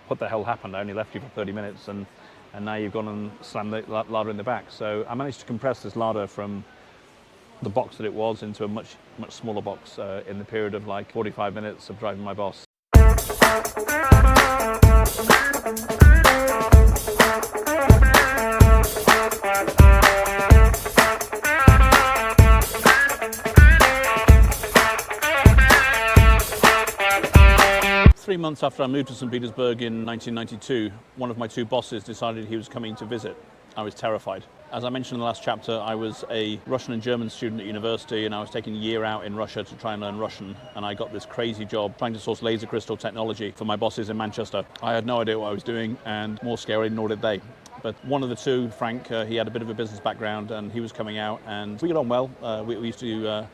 what the hell happened? I only left you for 30 minutes and now you've gone and slammed the Lada in the back. So I managed to compress this Lada from the box that it was into a much smaller box in the period of like 45 minutes of driving my boss. 3 months after I moved to St Petersburg in 1992, one of my two bosses decided he was coming to visit. I was terrified. As I mentioned in the last chapter, I was a Russian and German student at university, and I was taking a year out in Russia to try and learn Russian, and I got this crazy job trying to source laser crystal technology for my bosses in Manchester. I had no idea what I was doing, and more scary, nor did they. But one of the two, Frank, he had a bit of a business background, and he was coming out, and we got on well. We used to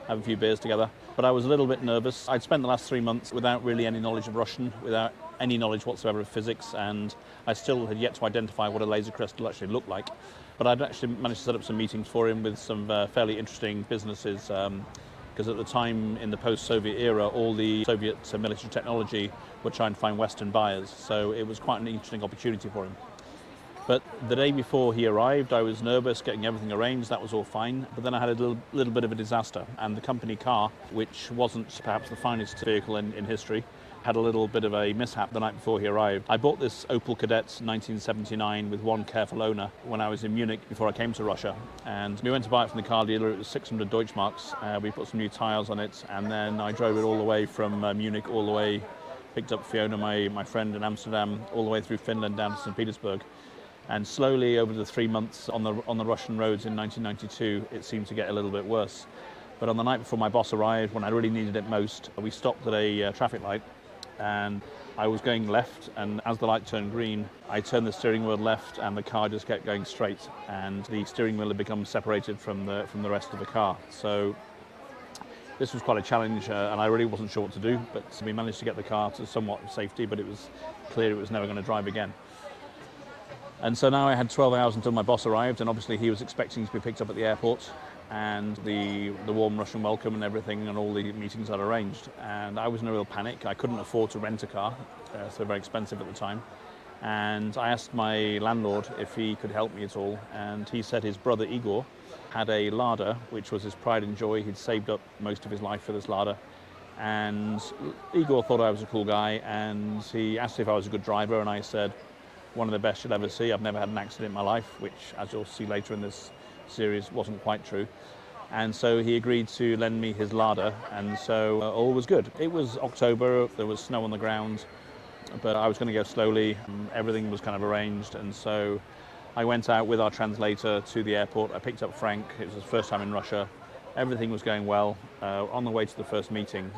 have a few beers together, but I was a little bit nervous. I'd spent the last 3 months without really any knowledge of Russian, without any knowledge whatsoever of physics, and I still had yet to identify what a laser crystal actually looked like. But I'd actually managed to set up some meetings for him with some fairly interesting businesses, because at the time in the post-Soviet era, all the Soviet military technology were trying to find Western buyers, so it was quite an interesting opportunity for him. But the day before he arrived, I was nervous, getting everything arranged, that was all fine. But then I had a little bit of a disaster, and the company car, which wasn't perhaps the finest vehicle in history, had a little bit of a mishap the night before he arrived. I bought this Opel Kadett 1979 with one careful owner when I was in Munich before I came to Russia. And we went to buy it from the car dealer. It was 600 Deutschmarks. We put some new tyres on it, and then I drove it all the way from Munich, all the way, picked up Fiona, my friend in Amsterdam, all the way through Finland down to St Petersburg. And slowly over the 3 months on the Russian roads in 1992, it seemed to get a little bit worse. But on the night before my boss arrived, when I really needed it most, we stopped at a traffic light, and I was going left, and as the light turned green, I turned the steering wheel left, and the car just kept going straight, and the steering wheel had become separated from the rest of the car. So this was quite a challenge, and I really wasn't sure what to do, but we managed to get the car to somewhat safety, but it was clear it was never going to drive again. And so now I had 12 hours until my boss arrived, and obviously he was expecting to be picked up at the airport, and the warm Russian welcome and everything, and all the meetings I'd arranged. And I was in a real panic. I couldn't afford to rent a car, so very expensive at the time. And I asked my landlord if he could help me at all, and he said his brother Igor had a Lada, which was his pride and joy. He'd saved up most of his life for this Lada. And Igor thought I was a cool guy, and he asked if I was a good driver, and I said, one of the best you'll ever see. I've never had an accident in my life, which, as you'll see later in this series, wasn't quite true. And so he agreed to lend me his Lada, and so all was good. It was October, there was snow on the ground, but I was going to go slowly. Everything was kind of arranged, and so I went out with our translator to the airport. I picked up Frank. It was his first time in Russia. Everything was going well. On the way to the first meeting,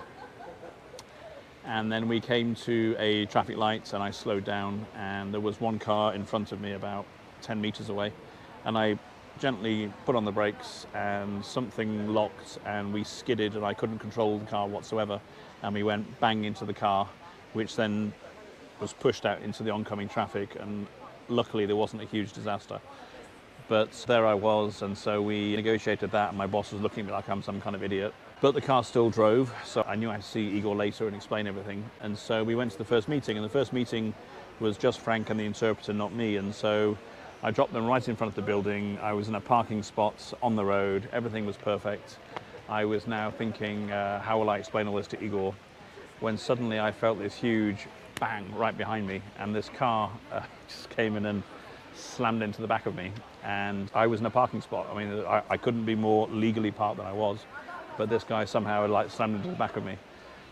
and then we came to a traffic light, and I slowed down, and there was one car in front of me about 10 meters away, and I gently put on the brakes, and something locked, and we skidded, and I couldn't control the car whatsoever, and we went bang into the car, which then was pushed out into the oncoming traffic, and luckily there wasn't a huge disaster. But there I was, and so we negotiated that, and my boss was looking at me like I'm some kind of idiot. But the car still drove, so I knew I had to see Igor later and explain everything. And so we went to the first meeting, and the first meeting was just Frank and the interpreter, not me. And so I dropped them right in front of the building. I was in a parking spot on the road. Everything was perfect. I was now thinking, how will I explain all this to Igor? When suddenly I felt this huge bang right behind me, and this car just came in and slammed into the back of me. And I was in a parking spot. I mean, I couldn't be more legally parked than I was. But this guy somehow like slammed into the back of me.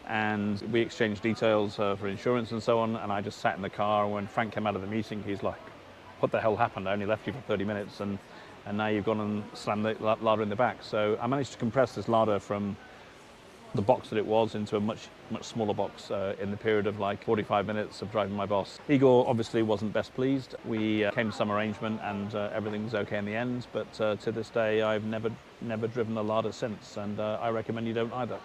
And we exchanged details for insurance and so on, and I just sat in the car. When Frank came out of the meeting, he's like, what the hell happened? I only left you for 30 minutes, and now you've gone and slammed the Lada in the back. So I managed to compress this Lada from the box that it was into a much smaller box in the period of like 45 minutes of driving my boss. Igor obviously wasn't best pleased. We came to some arrangement, and everything was okay in the end, but to this day I've never driven a Lada since, and I recommend you don't either.